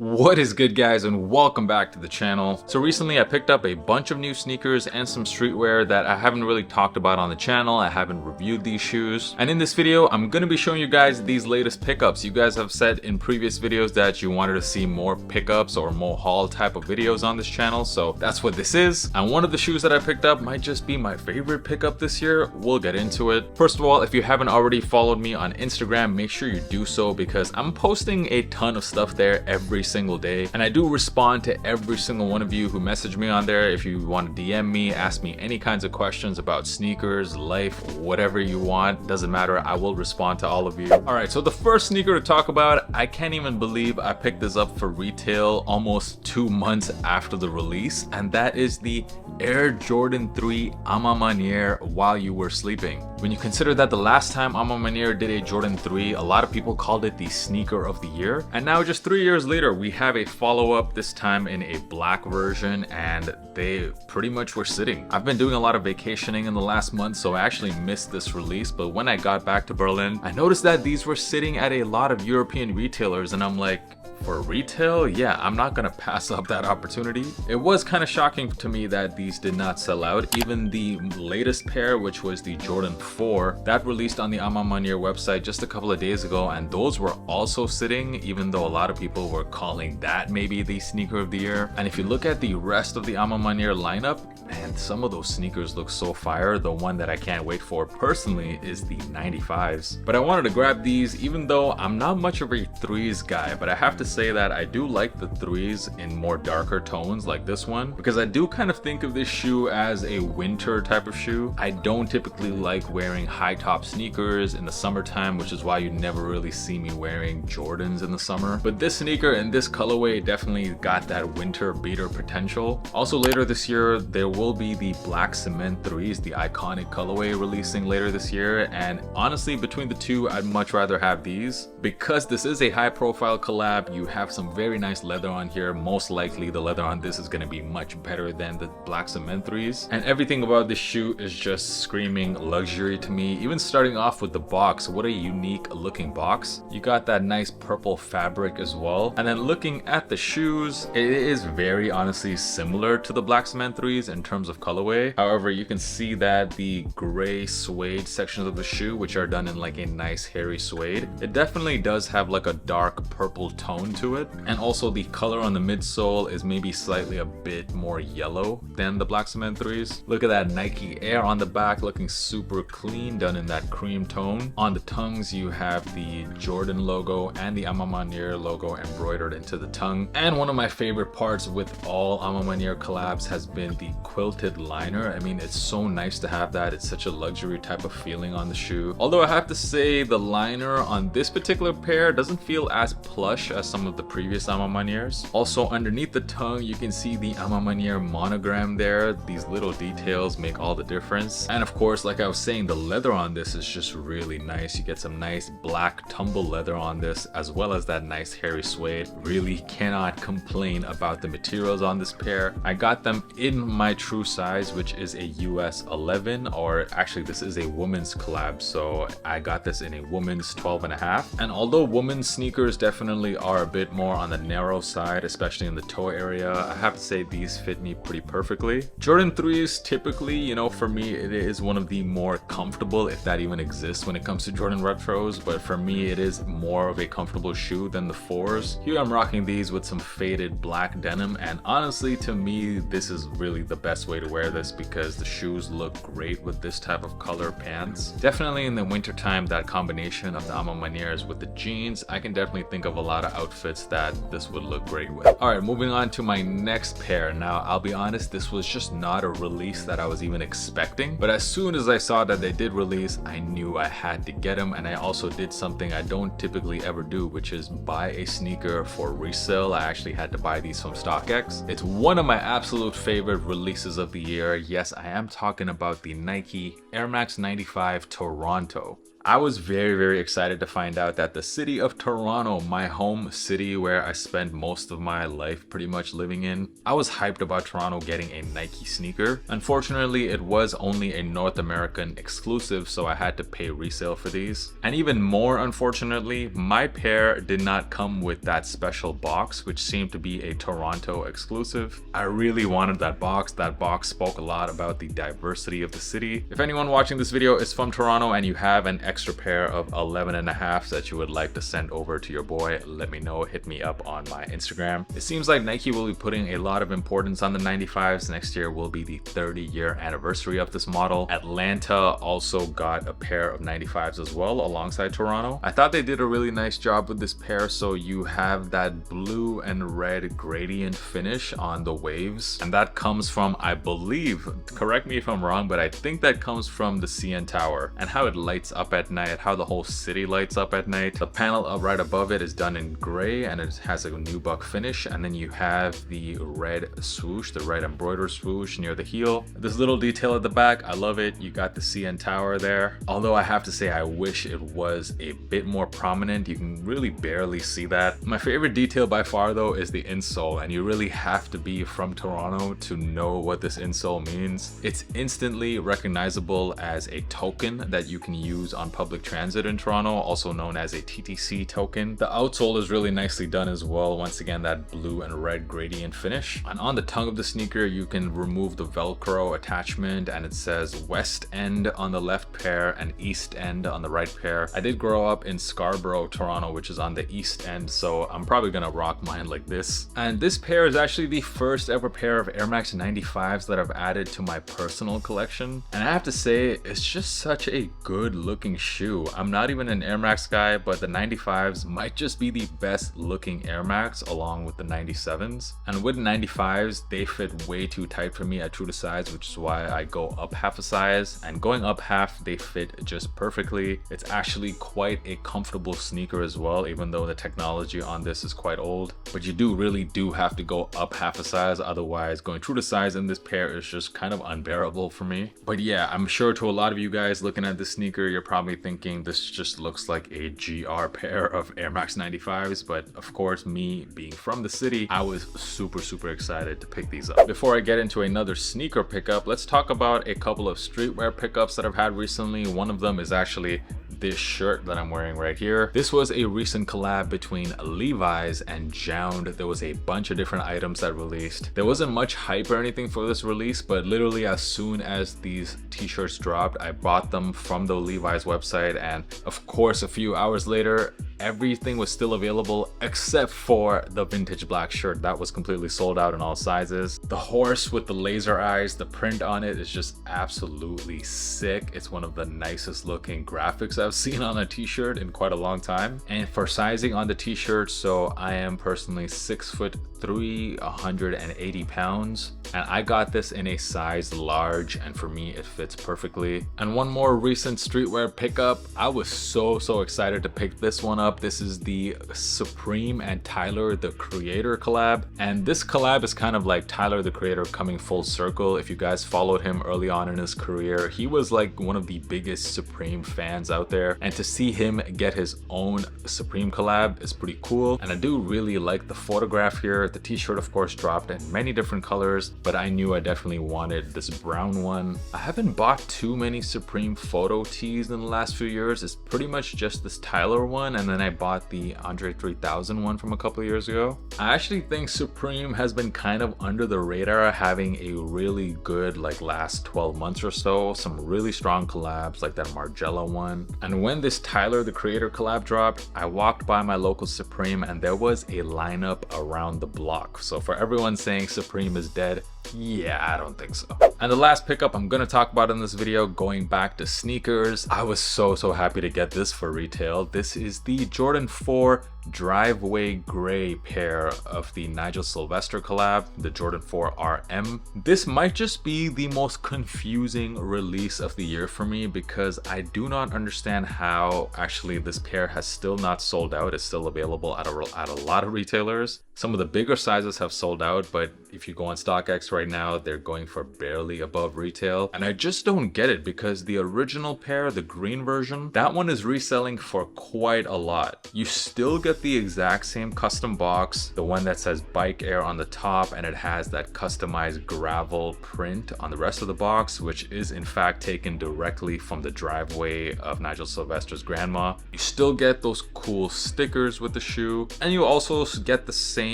What is good, guys, and welcome back to the channel. So recently I picked up a bunch of new sneakers and some streetwear that I haven't really talked about on the channel. I haven't reviewed these shoes, and in this video I'm going to be showing you guys these latest pickups. You guys have said in previous videos that you wanted to see more pickups or more haul type of videos on this channel, so that's what this is. And one of the shoes that I picked up might just be my favorite pickup this year. We'll get into it. First of all, if you haven't already followed me on Instagram, make sure you do so because I'm posting a ton of stuff there every single day, and I do respond to every single one of you who message me on there. If you want to DM me, ask me any kinds of questions about sneakers, life, whatever you want, doesn't matter, I will respond to all of you. Alright, so the first sneaker to talk about, I can't even believe I picked this up for retail almost 2 months after the release, and that is the Air Jordan 3 A Ma Maniere While You Were Sleeping. When you consider that the last time A Ma Maniere did a Jordan 3, a lot of people called it the sneaker of the year, and now just 3 years later we have a follow-up, this time in a black version, and they pretty much were sitting. I've been doing a lot of vacationing in the last month, so I actually missed this release, but when I got back to Berlin, I noticed that these were sitting at a lot of European retailers, and I'm like, for retail? Yeah, I'm not gonna pass up that opportunity. It was kind of shocking to me that these did not sell out. Even the latest pair, which was the Jordan 4, that released on the A Ma Maniere website just a couple of days ago, and those were also sitting, even though a lot of people were calling that maybe the sneaker of the year. And if you look at the rest of the A Ma Maniere lineup, man, some of those sneakers look so fire. The one that I can't wait for personally is the 95s. But I wanted to grab these even though I'm not much of a 3s guy, but I have to say that I do like the 3s in more darker tones like this one, because I do kind of think of this shoe as a winter type of shoe. I don't typically like wearing high top sneakers in the summertime, which is why you never really see me wearing Jordans in the summer. But this sneaker in this colorway definitely got that winter beater potential. Also later this year there will be the black cement 3s, the iconic colorway, releasing later this year, and honestly between the two I'd much rather have these. Because this is a high profile collab, you have some very nice leather on here. Most likely the leather on this is going to be much better than the black cement 3s, and everything about this shoe is just screaming luxury to me. Even starting off with the box, what a unique looking box. You got that nice purple fabric as well, and then looking at the shoes, it is very honestly similar to the black cement 3s in terms of colorway. However, you can see that the gray suede sections of the shoe, which are done in like a nice hairy suede, it definitely does have like a dark purple tone to it, and also the color on the midsole is maybe slightly a bit more yellow than the black cement 3s. Look at that Nike Air on the back, looking super clean, done in that cream tone. On the tongues you have the Jordan logo and the A Ma Maniere logo embroidered into the tongue. And one of my favorite parts with all A Ma Maniere collabs has been the quilted liner. I mean, it's so nice to have that. It's such a luxury type of feeling on the shoe. Although I have to say the liner on this particular pair doesn't feel as plush as some of the previous A Ma Manieres. Also underneath the tongue you can see the A Ma Maniere monogram there. These little details make all the difference. And of course, like I was saying, the leather on this is just really nice. You get some nice black tumble leather on this, as well as that nice hairy suede. Really cannot complain about the materials on this pair. I got them in my true size, which is a US 11, or actually this is a women's collab, so I got this in a women's 12.5. And although women's sneakers definitely are a bit more on the narrow side, especially in the toe area, I have to say these fit me pretty perfectly. Jordan 3s typically, you know, for me it is one of the more comfortable, if that even exists when it comes to Jordan retros, but for me it is more of a comfortable shoe than the 4s. Here I'm rocking these with some faded black denim, and honestly to me this is really the best way to wear this because the shoes look great with this type of color pants. Definitely in the winter time, that combination of the A Ma Manieres with the jeans, I can definitely think of a lot of outfits that this would look great with. Alright, moving on to my next pair. Now I'll be honest, this was just not a release that I was even expecting, but as soon as I saw that they did release, I knew I had to get them. And I also did something I don't typically ever do, which is buy a sneaker for resale. I actually had to buy these from StockX. It's one of my absolute favorite releases of the year. Yes, I am talking about the Nike Air Max 95 Toronto. I was very excited to find out that the city of Toronto, my home city where I spent most of my life pretty much living in, I was hyped about Toronto getting a Nike sneaker. Unfortunately, it was only a North American exclusive, so I had to pay resale for these. And even more unfortunately, my pair did not come with that special box, which seemed to be a Toronto exclusive. I really wanted that box. That box spoke a lot about the diversity of the city. If anyone watching this video is from Toronto and you have an extra pair of 11.5s that you would like to send over to your boy, let me know. Hit me up on my Instagram. It seems like Nike will be putting a lot of importance on the 95s. Next year will be the 30-year anniversary of this model. Atlanta also got a pair of 95s as well alongside Toronto. I thought they did a really nice job with this pair. So you have that blue and red gradient finish on the waves, and that comes from, I believe, correct me if I'm wrong, but I think that comes from the CN Tower and how it lights up at night, how the whole city lights up at night. The panel up right above it is done in gray and it has a nubuck finish, and then you have the red swoosh, the red embroidered swoosh near the heel. This little detail at the back, I love it. You got the CN Tower there, although I have to say I wish it was a bit more prominent. You can really barely see that. My favorite detail by far though is the insole, and you really have to be from Toronto to know what this insole means. It's instantly recognizable as a token that you can use on public transit in Toronto, also known as a TTC token. The outsole is really nicely done as well. Once again, that blue and red gradient finish. And on the tongue of the sneaker, you can remove the Velcro attachment, and it says West End on the left pair and East End on the right pair. I did grow up in Scarborough, Toronto, which is on the East End, so I'm probably gonna rock mine like this. And this pair is actually the first ever pair of Air Max 95s that I've added to my personal collection. And I have to say, it's just such a good looking shoe. I'm not even an Air Max guy, but the 95s might just be the best looking Air Max along with the 97s. And with 95s, they fit way too tight for me at true to size, which is why I go up half a size. And going up half, they fit just perfectly. It's actually quite a comfortable sneaker as well, even though the technology on this is quite old. But you really do have to go up half a size, otherwise going true to size in this pair is just kind of unbearable for me. But yeah, I'm sure to a lot of you guys looking at this sneaker, you're probably thinking this just looks like a GR pair of Air Max 95s, but of course, me being from the city, I was super excited to pick these up. Before I get into another sneaker pickup, let's talk about a couple of streetwear pickups that I've had recently. One of them is actually this shirt that I'm wearing right here. This was a recent collab between Levi's and Jound. There was a bunch of different items that released. There wasn't much hype or anything for this release, but literally as soon as these t-shirts dropped, I bought them from the Levi's website, and of course a few hours later everything was still available except for the vintage black shirt. That was completely sold out in all sizes. The horse with the laser eyes, the print on it is just absolutely sick. It's one of the nicest looking graphics I've seen on a t-shirt in quite a long time. And for sizing on the t-shirt, so I am personally 6'3", 180 pounds, and I got this in a size large, and for me it fits perfectly. And one more recent streetwear pickup, I was so excited to pick this one up. This is the Supreme and Tyler the Creator collab, and this collab is kind of like Tyler the Creator coming full circle. If you guys followed him early on in his career, he was like one of the biggest Supreme fans out there, and to see him get his own Supreme collab is pretty cool. And I do really like the photograph here. The t-shirt of course dropped in many different colors, but I knew I definitely wanted this brown one. I haven't bought too many Supreme photo tees in the last few years. It's pretty much just this Tyler one, and then I bought the Andre 3000 one from a couple of years ago. I actually think Supreme has been kind of under the radar, having a really good like last 12 months or so. Some really strong collabs like that Margiela one. And when this Tyler the Creator collab dropped, I walked by my local Supreme and there was a lineup around the block. So for everyone saying Supreme is dead, yeah, I don't think so. And the last pickup I'm gonna talk about in this video, going back to sneakers, I was so happy to get this for retail. This is the Jordan 4 driveway gray pair of the Nigel Sylvester collab, the Jordan 4 RM. This might just be the most confusing release of the year for me because I do not understand how actually this pair has still not sold out. It's still available at a lot of retailers. Some of the bigger sizes have sold out, but if you go on StockX right now, they're going for barely above retail. And I just don't get it because the original pair, the green version, that one is reselling for quite a lot. You still get the exact same custom box, the one that says Bike Air on the top, and it has that customized gravel print on the rest of the box, which is in fact taken directly from the driveway of Nigel Sylvester's grandma. You still get those cool stickers with the shoe, and you also get the same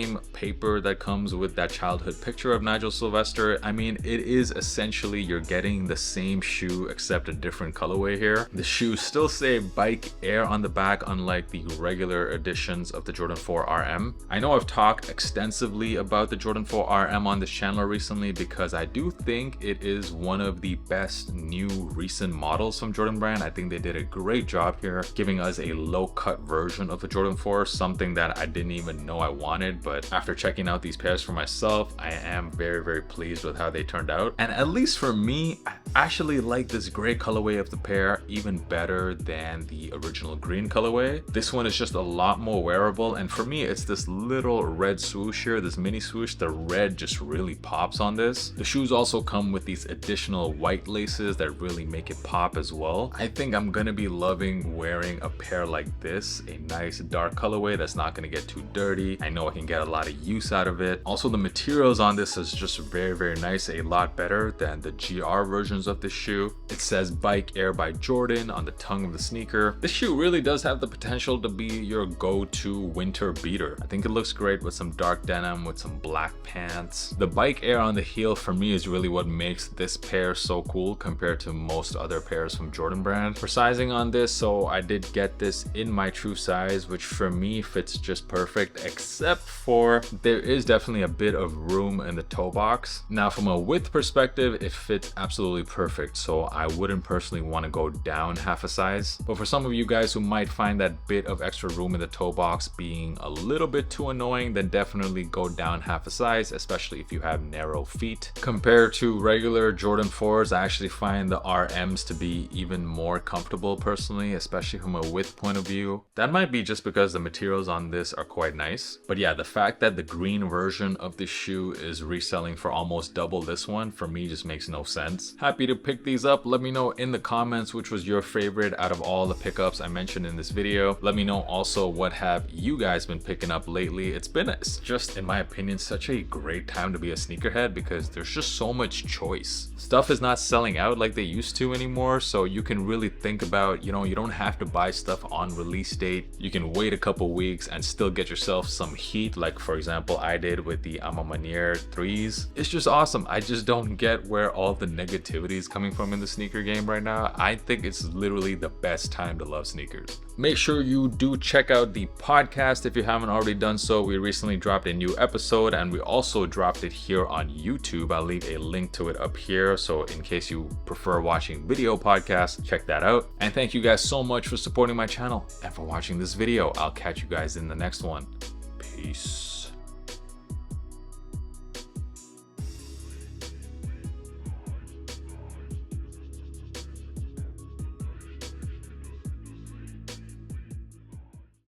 paper that comes with that childhood picture of Nigel Sylvester. I mean, it is essentially you're getting the same shoe except a different colorway here. The shoes still say Bike Air on the back, unlike the regular editions of the Jordan 4 RM. I know I've talked extensively about the Jordan 4 RM on this channel recently because I do think it is one of the best new recent models from Jordan Brand. I think they did a great job here giving us a low cut version of the Jordan 4, something that I didn't even know I wanted, but after checking out these pairs for myself, I am very pleased with how they turned out. And at least for me, I actually like this gray colorway of the pair even better than the original green colorway. This one is just a lot more wearable, and for me it's this little red swoosh here, this mini swoosh. The red just really pops on this. The shoes also come with these additional white laces that really make it pop as well. I think I'm gonna be loving wearing a pair like this, a nice dark colorway that's not gonna get too dirty. I know I can get a lot of use out of it. Also, the materials on this is just very nice, a lot better than the GR versions of this shoe. It says Bike Air by Jordan on the tongue of the sneaker. This shoe really does have the potential to be your go-to winter beater. I think it looks great with some dark denim with some black pants. The Bike Air on the heel for me is really what makes this pair so cool compared to most other pairs from Jordan Brand. For sizing on this, so I did get this in my true size, which for me fits just perfect, except for there is definitely a bit of room in the toe box. Now from a width perspective, it fits absolutely perfect, so I wouldn't personally want to go down half a size. But for some of you guys who might find that bit of extra room in the toe box being a little bit too annoying, then definitely go down half a size, especially if you have narrow feet. Compared to regular Jordan 4s, I actually find the RMs to be even more comfortable personally, especially from a width point of view. That might be just because the materials on this are quite nice. But yeah, the fact that the green version of this shoe is reselling for almost double this one, for me just makes no sense. Happy to pick these up. Let me know in the comments which was your favorite out of all the pickups I mentioned in this video. Let me know also what have you guys been picking up lately. It's just, in my opinion, such a great time to be a sneakerhead because there's just so much choice. Stuff is not selling out like they used to anymore, so you can really think about, you don't have to buy stuff on release date. You can wait a couple weeks and still get yourself some heat, like for example I did with the A Ma Maniere 3s. It's just awesome. I just don't get where all the negativity is coming from in the sneaker game right now. I think it's literally the best time to love sneakers. Make sure you do check out the podcast if you haven't already done so. We recently dropped a new episode and we also dropped it here on YouTube. I'll leave a link to it up here, so in case you prefer watching video podcasts, check that out. And thank you guys so much for supporting my channel and for watching this video. I'll catch you guys in the next one. Peace.